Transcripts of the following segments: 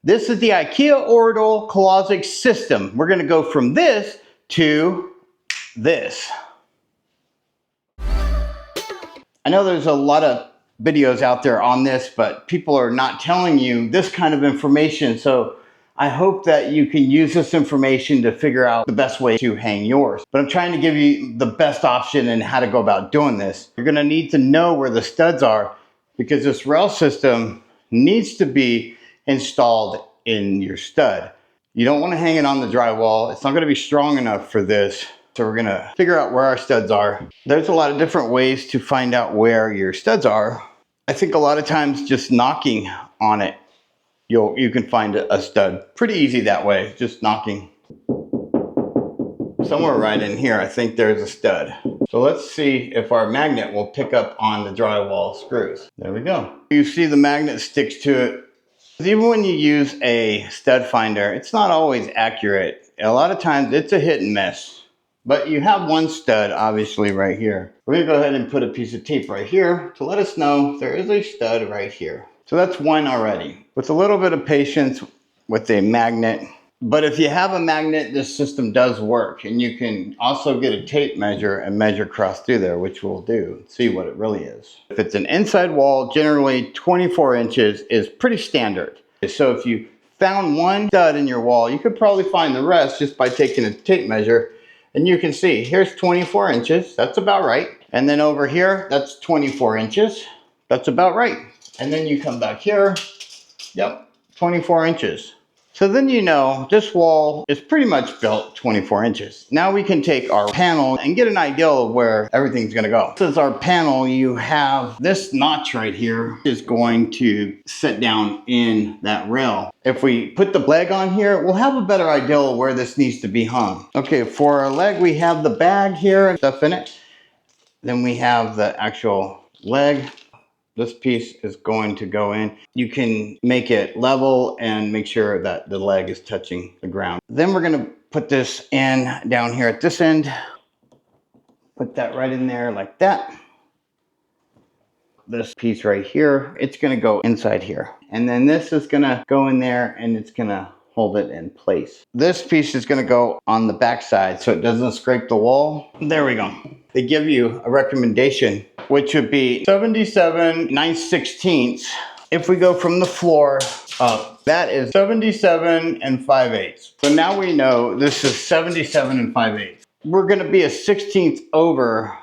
This is the IKEA Aurdal closet system. We're going to go from this to this. I know there's a lot of videos out there on this, but people are not telling you this kind of information. So I hope that you can use this information to figure out the best way to hang yours. But I'm trying to give you the best option and how to go about doing this. You're going to need to know where the studs are because this rail system needs to be installed in your stud. You don't want to hang it on the drywall. It's not going to be strong enough for this. So we're going to figure out where our studs are. There's a lot of different ways to find out where your studs are. I think a lot of times just knocking on it, you can find a stud. Pretty easy that way, just knocking. Somewhere right in here, I think there's a stud. So let's see if our magnet will pick up on the drywall screws. There we go. You see the magnet sticks to it. Even when you use a stud finder, it's not always accurate. A lot of times it's a hit and miss. But you have one stud, obviously, right here. We're going to go ahead and put a piece of tape right here to let us know there is a stud right here. So that's one already. With a little bit of patience with a magnet. But if you have a magnet, this system does work. And you can also get a tape measure and measure across through there, which we'll do. See what it really is. If it's an inside wall, generally 24 inches is pretty standard. So if you found one stud in your wall, you could probably find the rest just by taking a tape measure. And you can see, here's 24 inches. That's about right. And then over here, that's 24 inches. That's about right. And then you come back here. Yep, 24 inches. So then you know this wall is pretty much built 24 inches. Now we can take our panel and get an idea of where everything's gonna go. This is our panel. You have this notch right here is going to sit down in that rail. If we put the leg on here, we'll have a better idea of where this needs to be hung. Okay, for our leg, we have the bag here and stuff in it. Then we have the actual leg. This piece is going to go in. You can make it level and make sure that the leg is touching the ground. Then we're gonna put this in down here at this end. Put that right in there like that. This piece right here, it's gonna go inside here. And then this is gonna go in there and it's gonna hold it in place. This piece is gonna go on the back side so it doesn't scrape the wall. There we go. They give you a recommendation, which would be 77 9/16. If we go from the floor up, that is 77 5/8. So now we know this is 77 5/8. We're gonna be a 16th over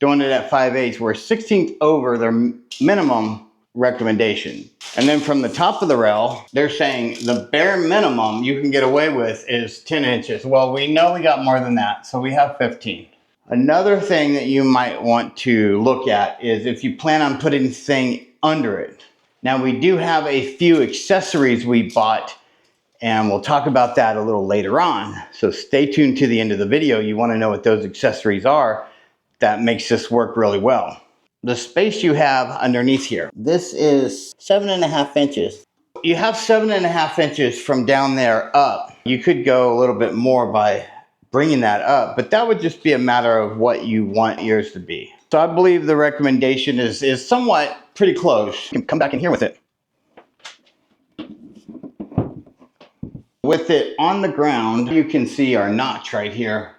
doing it at 5/8. We're 16th over their minimum recommendation. And then from the top of the rail, they're saying the bare minimum you can get away with is 10 inches. Well, we know we got more than that, so we have 15. Another thing that you might want to look at is if you plan on putting anything under it. Now we do have a few accessories we bought and we'll talk about that a little later on. So stay tuned to the end of the video. You want to know what those accessories are that makes this work really well. The space you have underneath here, this is 7.5 inches. You have 7.5 inches from down there up. You could go a little bit more by bringing that up, but that would just be a matter of what you want yours to be. So I believe the recommendation is somewhat pretty close. You can come back in here with it. With it on the ground, you can see our notch right here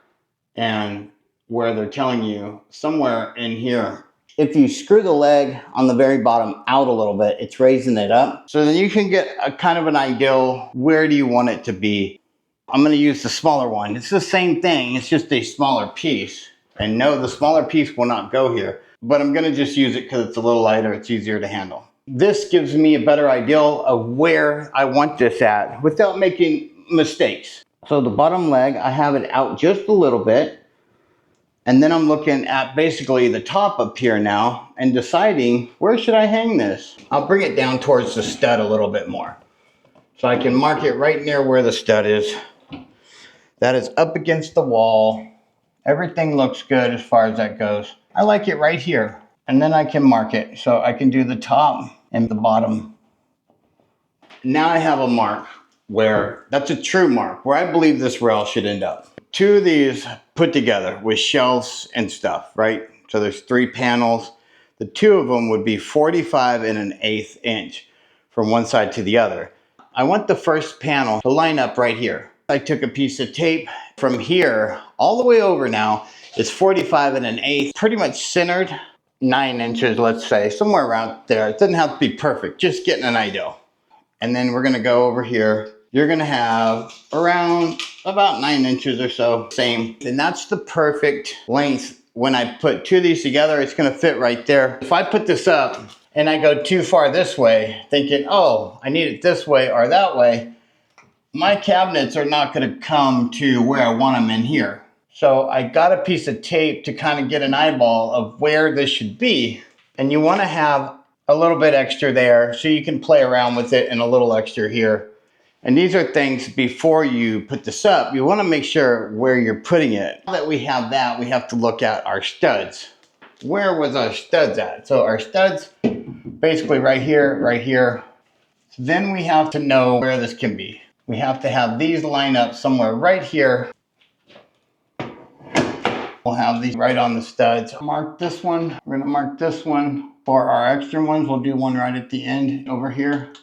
and where they're telling you somewhere in here. If you screw the leg on the very bottom out a little bit, it's raising it up. So then you can get a kind of an idea, where do you want it to be? I'm gonna use the smaller one. It's the same thing, it's just a smaller piece. And no, the smaller piece will not go here, but I'm gonna just use it because it's a little lighter, it's easier to handle. This gives me a better idea of where I want this at without making mistakes. So the bottom leg, I have it out just a little bit. And then I'm looking at basically the top up here now and deciding where should I hang this? I'll bring it down towards the stud a little bit more. So I can mark it right near where the stud is. That is up against the wall. Everything looks good as far as that goes. I like it right here. And then I can mark it. So I can do the top and the bottom. Now I have a mark where that's a true mark, where I believe this rail should end up. Two of these put together with shelves and stuff, right? So there's 3 panels. The two of them would be 45 1/8 inch from one side to the other. I want the first panel to line up right here. I took a piece of tape from here all the way over now. It's 45 and an eighth, pretty much centered, 9 inches, let's say, somewhere around there. It doesn't have to be perfect, just getting an idea. And then we're gonna go over here. You're gonna have around about 9 inches or so, same. And that's the perfect length. When I put two of these together, it's gonna fit right there. If I put this up and I go too far this way, thinking, oh, I need it this way or that way, my cabinets are not gonna come to where I want them in here. So I got a piece of tape to kind of get an eyeball of where this should be. And you wanna have a little bit extra there so you can play around with it and a little extra here. And these are things before you put this up, you wanna make sure where you're putting it. Now that we have that, we have to look at our studs. Where was our studs at? So our studs, basically right here, right here. So then we have to know where this can be. We have to have these line up somewhere right here. We'll have these right on the studs. Mark this one. We're gonna mark this one. For our extra ones, we'll do one right at the end over here.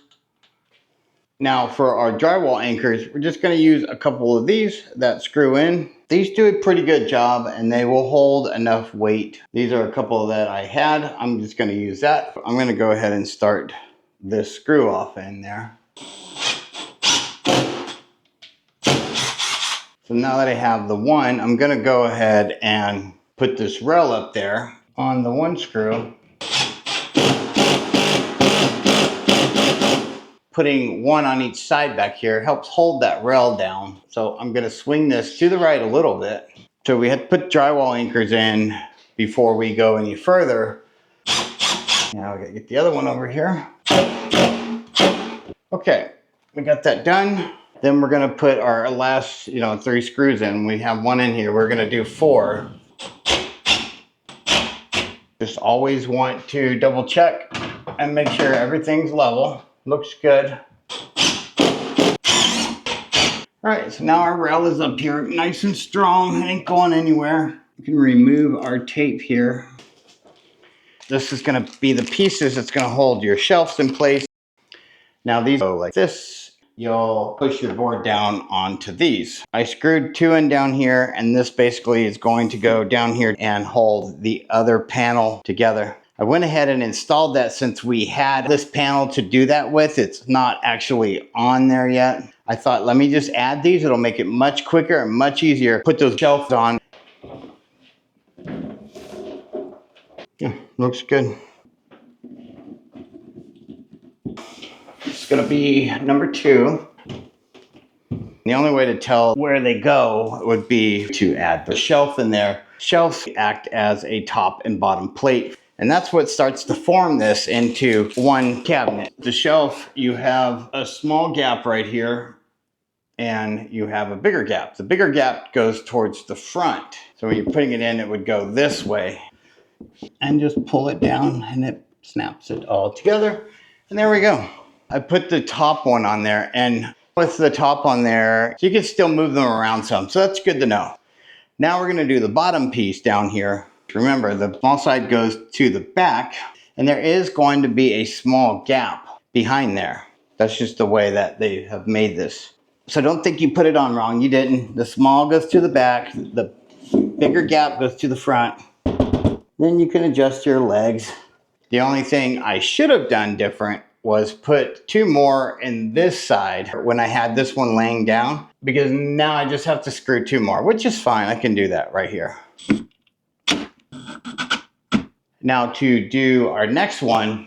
Now for our drywall anchors, we're just gonna use a couple of these that screw in. These do a pretty good job and they will hold enough weight. These are a couple that I had. I'm just gonna use that. I'm gonna go ahead and start this screw off in there. So now that I have the one, I'm gonna go ahead and put this rail up there on the one screw. Putting one on each side back here helps hold that rail down. So I'm gonna swing this to the right a little bit. So we had to put drywall anchors in before we go any further. Now we gotta get the other one over here. Okay, we got that done. Then we're gonna put our last, 3 screws in. We have one in here, we're gonna do 4. Just always want to double check and make sure everything's level. Looks good. All right, so now our rail is up here, nice and strong, it ain't going anywhere. We can remove our tape here. This is gonna be the pieces that's gonna hold your shelves in place. Now these go like this. You'll push your board down onto these. I screwed 2 in down here, and this basically is going to go down here and hold the other panel together. I went ahead and installed that since we had this panel to do that with. It's not actually on there yet. I thought, let me just add these. It'll make it much quicker and much easier. Put those shelves on. Yeah, looks good. It's gonna be number 2. The only way to tell where they go would be to add the shelf in there. Shelves act as a top and bottom plate, and that's what starts to form this into one cabinet. The shelf, you have a small gap right here, and you have a bigger gap. The bigger gap goes towards the front. So when you're putting it in, it would go this way. And just pull it down, and it snaps it all together. And there we go. I put the top one on there, and with the top on there, you can still move them around some, so that's good to know. Now we're gonna do the bottom piece down here. Remember, the small side goes to the back, and there is going to be a small gap behind there. That's just the way that they have made this. So don't think you put it on wrong, you didn't. The small goes to the back, the bigger gap goes to the front. Then you can adjust your legs. The only thing I should have done different was put 2 more in this side when I had this one laying down, because now I just have to screw 2 more, which is fine. I can do that right here. Now to do our next one,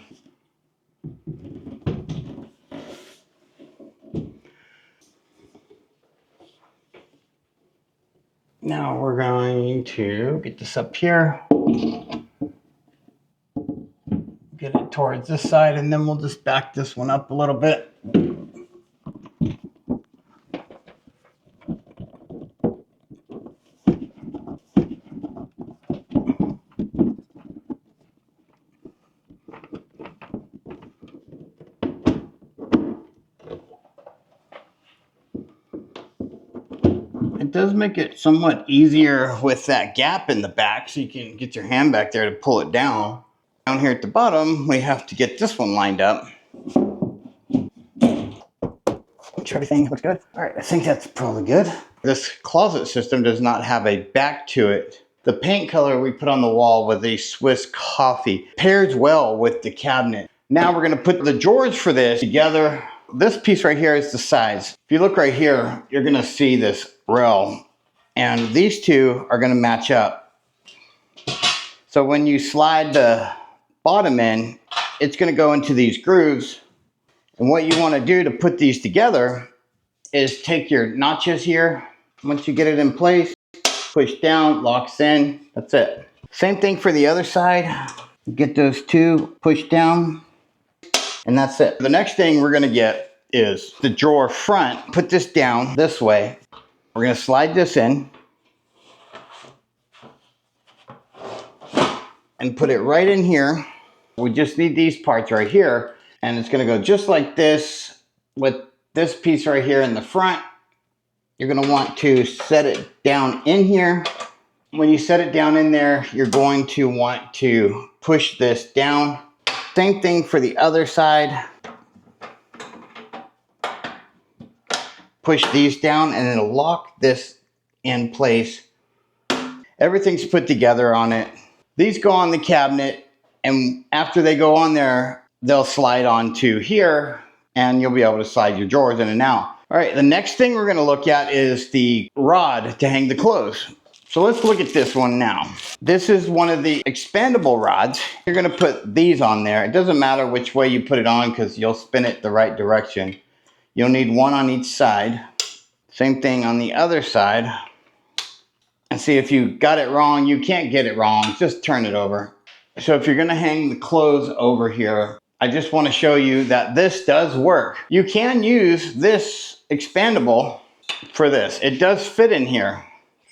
now we're going to get this up here. Get it towards this side, and then we'll just back this one up a little bit. It does make it somewhat easier with that gap in the back, so you can get your hand back there to pull it down. Down here at the bottom, we have to get this one lined up. Make sure everything looks good. All right, I think that's probably good. This closet system does not have a back to it. The paint color we put on the wall with a Swiss coffee pairs well with the cabinet. Now we're gonna put the drawers for this together. This piece right here is the sides. If you look right here, you're gonna see this rail, and these two are gonna match up. So when you slide the bottom in, it's gonna go into these grooves. And what you wanna do to put these together is take your notches here. Once you get it in place, push down, locks in, that's it. Same thing for the other side. Get those two pushed down, and that's it. The next thing we're gonna get is the drawer front. Put this down this way. We're gonna slide this in and put it right in here. We just need these parts right here, and it's gonna go just like this with this piece right here in the front. You're gonna want to set it down in here. When you set it down in there, you're going to want to push this down. Same thing for the other side. Push these down and it'll lock this in place. Everything's put together on it. These go on the cabinet, and after they go on there, they'll slide onto here, and you'll be able to slide your drawers in and out. All right, the next thing we're gonna look at is the rod to hang the clothes. So let's look at this one now. This is one of the expandable rods. You're gonna put these on there. It doesn't matter which way you put it on because you'll spin it the right direction. You'll need one on each side. Same thing on the other side. And see, if you got it wrong, you can't get it wrong. Just turn it over. So if you're gonna hang the clothes over here, I just wanna show you that this does work. You can use this expandable for this. It does fit in here.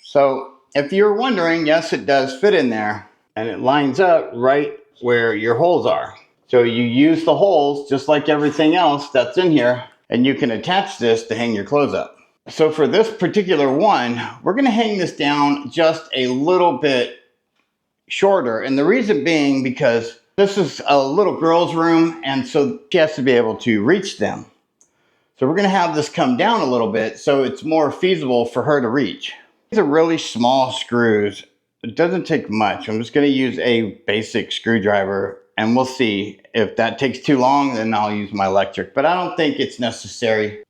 So if you're wondering, yes, it does fit in there, and it lines up right where your holes are. So you use the holes just like everything else that's in here, and you can attach this to hang your clothes up. So for this particular one, we're gonna hang this down just a little bit shorter. And the reason being because this is a little girl's room, and so she has to be able to reach them. So we're gonna have this come down a little bit so it's more feasible for her to reach. These are really small screws. It doesn't take much. I'm just gonna use a basic screwdriver, and we'll see. If that takes too long, then I'll use my electric, but I don't think it's necessary.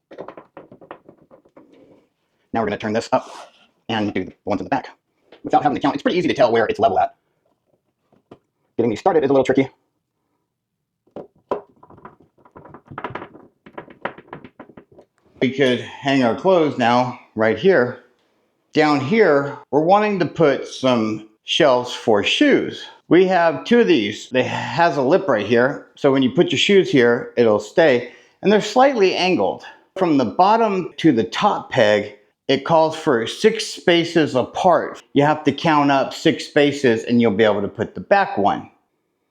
Now we're gonna turn this up and do the ones in the back. Without having to count, it's pretty easy to tell where it's level at. Getting these started is a little tricky. We could hang our clothes now right here. Down here, we're wanting to put some shelves for shoes. We have two of these. They has a lip right here, so when you put your shoes here, it'll stay, and they're slightly angled. From the bottom to the top peg, it calls for 6 spaces apart. You have to count up 6 spaces and you'll be able to put the back one.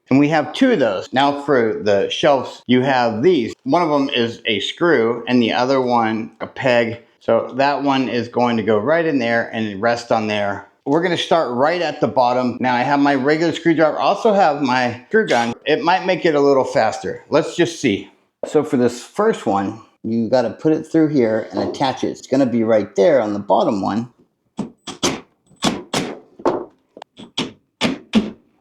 And we have 2 of those. Now for the shelves, you have these. One of them is a screw and the other one a peg. So that one is going to go right in there and rest on there. We're gonna start right at the bottom. Now I have my regular screwdriver, I also have my screw gun. It might make it a little faster. Let's just see. So for this first one, you gotta put it through here and attach it. It's gonna be right there on the bottom one.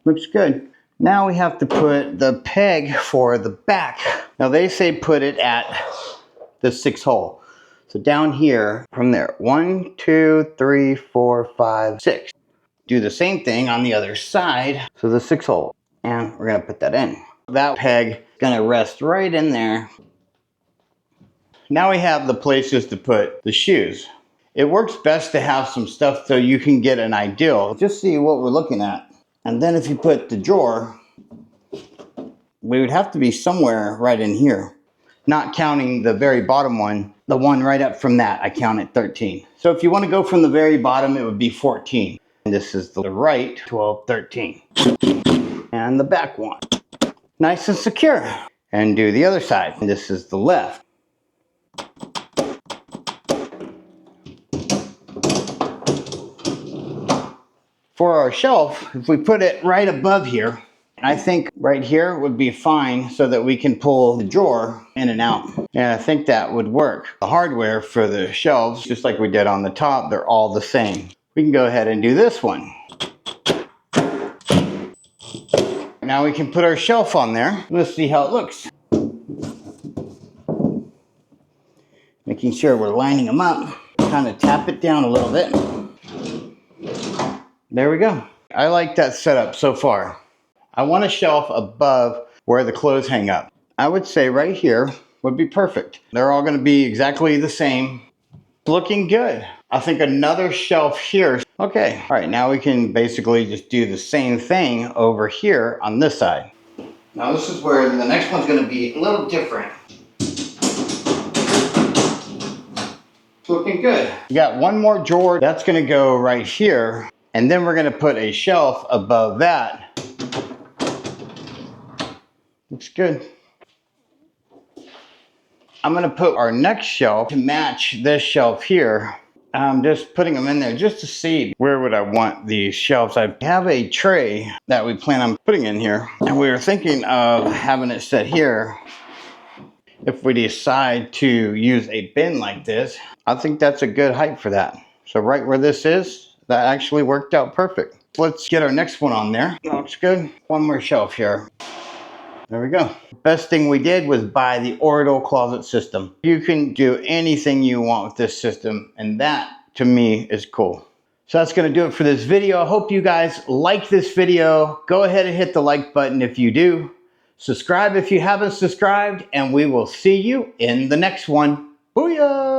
Looks good. Now we have to put the peg for the back. Now they say put it at the 6th hole. So down here, from there, 1, 2, 3, 4, 5, 6. Do the same thing on the other side. So the 6th hole, and we're gonna put that in. That peg is gonna rest right in there. Now we have the places to put the shoes. It works best to have some stuff so you can get an idea. Just see what we're looking at. And then if you put the drawer, we would have to be somewhere right in here. Not counting the very bottom one, the one right up from that, I counted 13. So if you want to go from the very bottom, it would be 14. And this is the right, 12, 13. And the back one. Nice and secure. And do the other side. And this is the left. For our shelf, if we put it right above here, I think right here would be fine so that we can pull the drawer in and out. And I think that would work. The hardware for the shelves, just like we did on the top, they're all the same. We can go ahead and do this one. Now we can put our shelf on there. Let's see how it looks. Making sure we're lining them up. Kind of tap it down a little bit. There we go. I like that setup so far. I want a shelf above where the clothes hang up. I would say right here would be perfect. They're all going to be exactly the same. Looking good. I think another shelf here. Okay. All right. Now we can basically just do the same thing over here on this side. Now this is where the next one's going to be a little different. It's looking good. We got one more drawer. That's going to go right here. And then we're going to put a shelf above that. Looks good. I'm going to put our next shelf to match this shelf here. I'm just putting them in there just to see where would I want these shelves. I have a tray that we plan on putting in here. And we were thinking of having it set here. If we decide to use a bin like this, I think that's a good height for that. So right where this is, that actually worked out perfect. Let's get our next one on there. That looks good. One more shelf here. There we go. Best thing we did was buy the Aurdal closet system. You can do anything you want with this system, and that to me is cool. So that's going to do it for this video. I hope you guys like this video. Go ahead and hit the like button if you do. Subscribe if you haven't subscribed, and we will see you in the next one. Booyah!